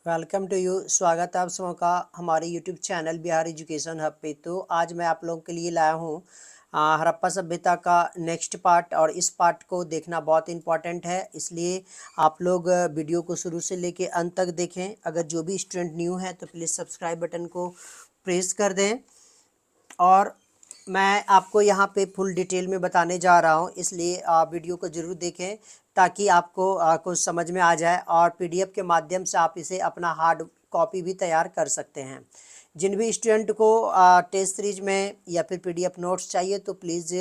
Welcome to you. स्वागत है आप सबों का हमारे YouTube channel Bihar education hub पे। तो आज मैं आप लोगों के लिए लाया हूँ हड़प्पा सभ्यता का नेक्स्ट पार्ट, और इस पार्ट को देखना बहुत इंपॉर्टेंट है, इसलिए आप लोग वीडियो को शुरू से लेके अंत तक देखें। अगर जो भी स्टूडेंट न्यू है तो प्लीज़ सब्सक्राइब बटन को प्रेस कर दें। और मैं आपको यहाँ पे फुल डिटेल में बताने जा रहा हूँ, इसलिए आप वीडियो को ज़रूर देखें ताकि आपको कुछ समझ में आ जाए, और पीडीएफ के माध्यम से आप इसे अपना हार्ड कॉपी भी तैयार कर सकते हैं। जिन भी स्टूडेंट को टेस्ट सीरीज में या फिर पीडीएफ नोट्स चाहिए तो प्लीज़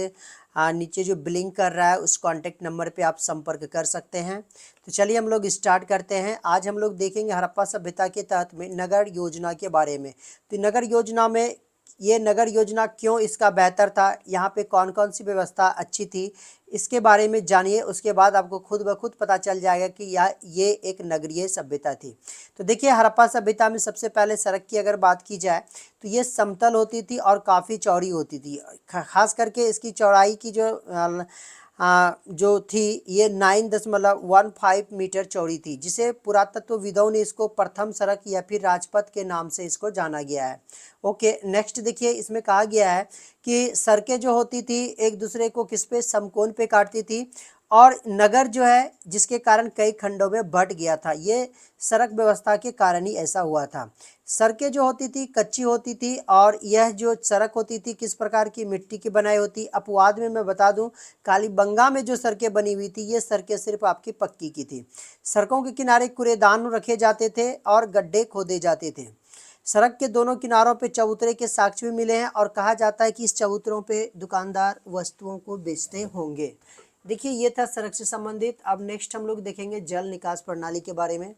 नीचे जो ब्लिंक कर रहा है उस कॉन्टेक्ट नंबर पे आप संपर्क कर सकते हैं। तो चलिए हम लोग स्टार्ट करते हैं। आज हम लोग देखेंगे हड़प्पा सभ्यता के तहत में नगर योजना के बारे में। तो नगर योजना में ये नगर योजना क्यों इसका बेहतर था, यहाँ पे कौन कौन सी व्यवस्था अच्छी थी, इसके बारे में जानिए। उसके बाद आपको खुद ब खुद पता चल जाएगा कि ये एक नगरीय सभ्यता थी। तो देखिए, हड़प्पा सभ्यता में सबसे पहले सड़क की अगर बात की जाए तो ये समतल होती थी और काफ़ी चौड़ी होती थी। खास करके इसकी चौड़ाई की जो थी ये 9.15 मीटर चौड़ी थी, जिसे पुरातत्वविदों ने इसको प्रथम सड़क या फिर राजपथ के नाम से इसको जाना गया है। ओके, नेक्स्ट देखिए, इसमें कहा गया है कि सड़कें जो होती थी एक दूसरे को किस पे, समकोण पे काटती थी, और नगर जो है जिसके कारण कई खंडों में बंट गया था। ये सड़क व्यवस्था के कारण ही ऐसा हुआ था। सड़कें जो होती थी कच्ची होती थी, और यह जो सड़क होती थी किस प्रकार की, मिट्टी की बनाई होती। अपवाद में मैं बता दूं, कालीबंगा में जो सड़कें बनी हुई थी ये सड़कें सिर्फ आपकी पक्की की थी। सड़कों के किनारे कूड़ेदान रखे जाते थे और गड्ढे खोदे जाते थे। सड़क के दोनों किनारों पे चबूतरे के साक्ष्य भी मिले हैं, और कहा जाता है कि इस चबूतरों पे दुकानदार वस्तुओं को बेचते होंगे। देखिए, ये था सड़क से संबंधित। अब नेक्स्ट हम लोग देखेंगे जल निकास प्रणाली के बारे में।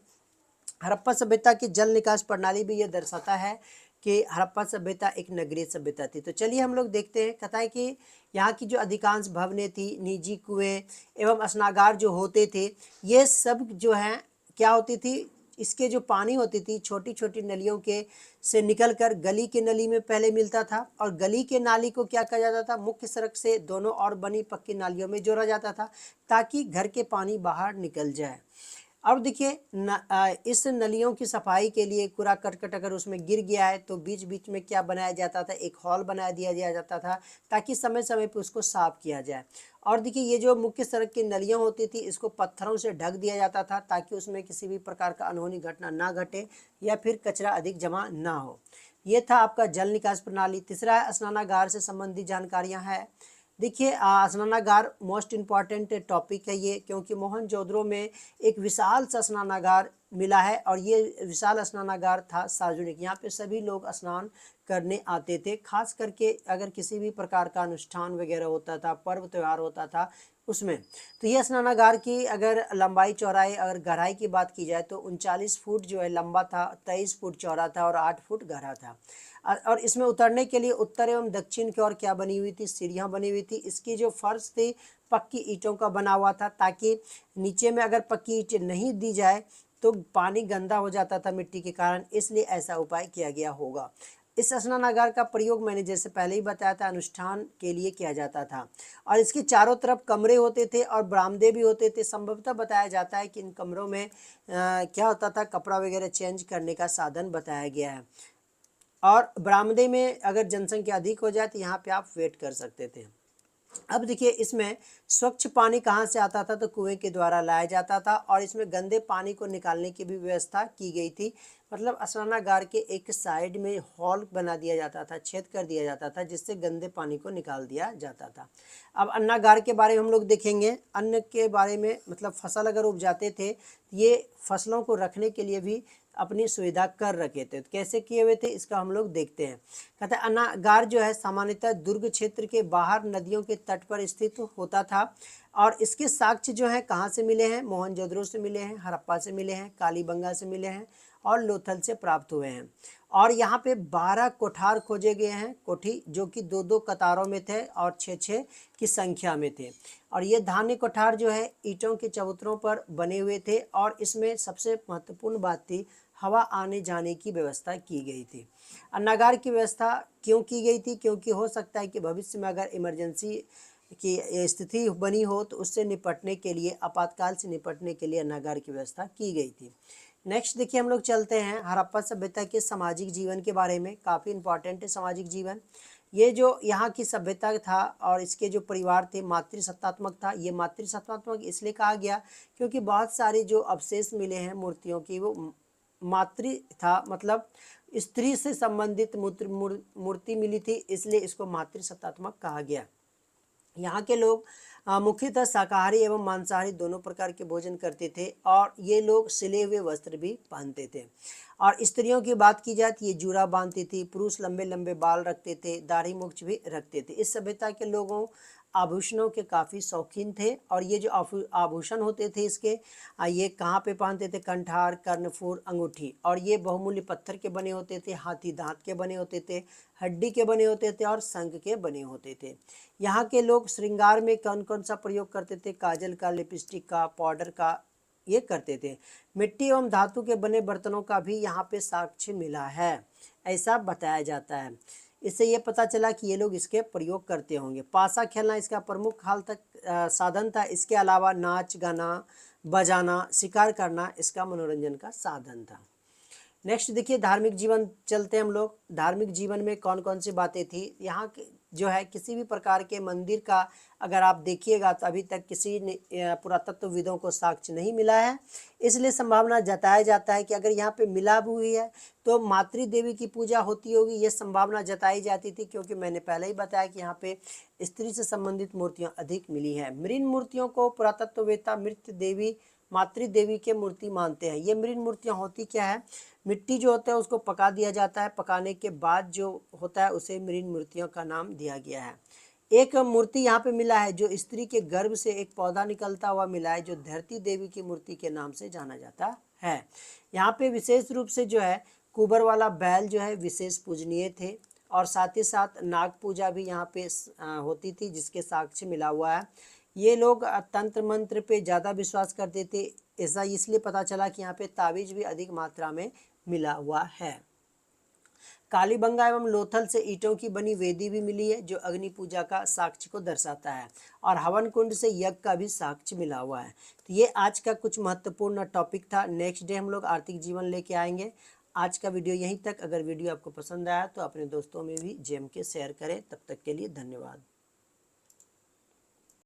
हड़प्पा सभ्यता की जल निकास प्रणाली भी ये दर्शाता है कि हड़प्पा सभ्यता एक नगरीय सभ्यता थी। तो चलिए हम लोग देखते हैं। कहता है कि यहाँ की जो अधिकांश भवनें थी, निजी कुएं एवं स्नागार जो होते थे, ये सब जो है क्या होती थी, इसके जो पानी होती थी छोटी छोटी नलियों के से निकलकर गली के नली में पहले मिलता था, और गली के नाली को क्या कहा जाता था, मुख्य सड़क से दोनों ओर बनी पक्की नालियों में जोड़ा जाता था ताकि घर के पानी बाहर निकल जाए। अब देखिए, इस नलियों की सफाई के लिए कूड़ा करकट अगर उसमें गिर गया है तो बीच बीच में क्या बनाया जाता था, एक हॉल बना दिया जाता था ताकि समय समय पर उसको साफ किया जाए। और देखिए, ये जो मुख्य सड़क की नलियां होती थी इसको पत्थरों से ढक दिया जाता था ताकि उसमें किसी भी प्रकार का अनहोनी घटना ना घटे या फिर कचरा अधिक जमा ना हो। ये था आपका जल निकास प्रणाली। तीसरा है स्नानागार से संबंधित जानकारियां हैं। देखिए, स्नानागार मोस्ट इम्पॉर्टेंट टॉपिक है ये, क्योंकि मोहनजोदड़ो में एक विशाल सा स्नानागार मिला है, और ये विशाल स्नानागार था सार्वजनिक। यहाँ पे सभी लोग स्नान करने आते थे, खास करके अगर किसी भी प्रकार का अनुष्ठान वगैरह होता था, पर्व त्यौहार होता था उसमें। तो ये स्नानागार की अगर लंबाई चौड़ाई अगर गहराई की बात की जाए तो 39 फुट जो है लंबा था, 23 फुट चौड़ा था और 8 फुट गहरा था। और इसमें उतरने के लिए उत्तर एवं दक्षिण की ओर क्या बनी हुई थी, सीढ़ियाँ बनी हुई थी। इसकी जो फर्श थी पक्की ईंटों का बना हुआ था, ताकि नीचे में अगर पक्की ईंटें नहीं दी जाए तो पानी गंदा हो जाता था मिट्टी के कारण, इसलिए ऐसा उपाय किया गया होगा। इस स्नानागार का प्रयोग मैंने जैसे पहले ही बताया था अनुष्ठान के लिए किया जाता था, और इसके चारों तरफ कमरे होते थे और बरामदे भी होते थे। संभवतः बताया जाता है कि इन कमरों में क्या होता था, कपड़ा वगैरह चेंज करने का साधन बताया गया है। और बरामदे में अगर जनसंख्या अधिक हो जाए तो यहाँ पे आप वेट कर सकते थे। अब देखिए, इसमें स्वच्छ पानी कहाँ से आता था, तो कुएं के द्वारा लाया जाता था, और इसमें गंदे पानी को निकालने की भी व्यवस्था की गई थी। मतलब स्नानागार के एक साइड में हॉल बना दिया जाता था, छेद कर दिया जाता था, जिससे गंदे पानी को निकाल दिया जाता था। अब अन्नागार के बारे में हम लोग देखेंगे। अन्न के बारे में, मतलब फसल अगर उपजाते थे, ये फसलों को रखने के लिए भी अपनी सुविधा कर रखे थे। तो कैसे किए हुए थे इसका हम लोग देखते हैं। कहते हैं अन्नागार जो है सामान्यतः दुर्ग क्षेत्र के बाहर नदियों के तट पर स्थित होता था, और इसके साक्ष्य जो है कहाँ से मिले हैं, मोहनजोदड़ो से मिले हैं, हड़प्पा से मिले हैं, कालीबंगा से मिले हैं और लोथल से प्राप्त हुए हैं। और यहाँ पे 12 कोठार खोजे गए हैं, कोठी, जो कि दो दो कतारों में थे और 6-6 की संख्या में थे। और ये धान्य कोठार जो है ईंटों के चबूतरों पर बने हुए थे, और इसमें सबसे महत्वपूर्ण बात थी हवा आने जाने की व्यवस्था की गई थी। अन्नागार की व्यवस्था क्यों की गई थी, क्योंकि हो सकता है कि भविष्य में अगर इमरजेंसी की स्थिति बनी हो तो उससे निपटने के लिए, आपातकाल से निपटने के लिए अन्नागार की व्यवस्था की गई थी। नेक्स्ट देखिए हम लोग चलते हैं हड़प्पा सभ्यता के सामाजिक जीवन के बारे में। काफ़ी इंपॉर्टेंट है सामाजिक जीवन। ये जो यहाँ की सभ्यता था और इसके जो परिवार थे मातृसत्तात्मक था। ये मातृसत्तात्मक इसलिए कहा गया क्योंकि बहुत सारे जो अवशेष मिले हैं मूर्तियों की वो मातृ था, मतलब स्त्री से संबंधित मूर्ति मिली थी, इसलिए इसको मातृसत्तात्मक कहा गया। यहाँ के लोग मुख्यतः शाकाहारी एवं मांसाहारी दोनों प्रकार के भोजन करते थे और ये लोग सिले हुए वस्त्र भी पहनते थे। और स्त्रियों की बात की जाए तो ये जूड़ा बांधती थी, पुरुष लंबे लंबे बाल रखते थे, दाढ़ी मूंछ भी रखते थे। इस सभ्यता के लोगों आभूषणों के काफ़ी शौकीन थे और ये जो आभूषण होते थे इसके ये कहाँ पे पहनते थे, कंठार, कर्णफूर, अंगूठी। और ये बहुमूल्य पत्थर के बने होते थे, हाथी दांत के बने होते थे, हड्डी के बने होते थे और शंख के बने होते थे। यहाँ के लोग श्रृंगार में कौन कौन सा प्रयोग करते थे, काजल का, लिपस्टिक का, पाउडर का ये करते थे। मिट्टी एवं धातु के बने बर्तनों का भी यहाँ पे साक्ष्य मिला है, ऐसा बताया जाता है। इससे ये पता चला कि ये लोग इसके प्रयोग करते होंगे। पासा खेलना इसका प्रमुख हाल तक साधन था। इसके अलावा नाच गाना बजाना, शिकार करना इसका मनोरंजन का साधन था। नेक्स्ट देखिए धार्मिक जीवन चलते हैं हम लोग। धार्मिक जीवन में कौन कौन सी बातें थी, यहाँ जो है किसी भी प्रकार के मंदिर का अगर आप देखिएगा तो अभी तक किसी ने पुरातत्वविदों को साक्ष्य नहीं मिला है। इसलिए संभावना जताया जाता है कि अगर यहाँ पे मिला भी हुई है तो मातृ देवी की पूजा होती होगी, ये संभावना जताई जाती थी, क्योंकि मैंने पहले ही बताया कि यहाँ पे स्त्री से संबंधित मूर्तियाँ अधिक मिली हैं। मृन मूर्तियों को पुरातत्ववेत्ता मृत देवी, मातृ देवी के मूर्ति मानते हैं। ये मृन मूर्तियाँ होती क्या है, मिट्टी जो होता है उसको पका दिया जाता है, पकाने के बाद जो होता है उसे मृन मूर्तियों का नाम दिया गया है। एक मूर्ति यहाँ पे मिला है जो स्त्री के गर्भ से एक पौधा निकलता हुआ मिला है, जो धरती देवी की मूर्ति के नाम से जाना जाता है। यहाँ पे विशेष रूप से जो है कुबर वाला बैल जो है विशेष पूजनीय थे और साथ ही साथ नाग पूजा भी यहाँ पे होती थी, जिसके साक्ष्य मिला हुआ है। ये लोग तंत्र मंत्र पे ज़्यादा विश्वास करते थे। ऐसा इसलिए पता चला कि यहाँ पे ताबीज भी अधिक मात्रा में मिला हुआ है। कालीबंगा एवं लोथल से ईंटों की बनी वेदी भी मिली है, जो अग्नि पूजा का साक्ष्य को दर्शाता है। और हवन कुंड से यज्ञ का भी साक्ष्य मिला हुआ है। तो ये आज का कुछ महत्वपूर्ण टॉपिक था। नेक्स्ट डे हम लोग आर्थिक जीवन लेके आएंगे। आज का वीडियो यहीं तक। अगर वीडियो आपको पसंद आया तो अपने दोस्तों में भी जेम के शेयर करें। तब तक के लिए धन्यवाद।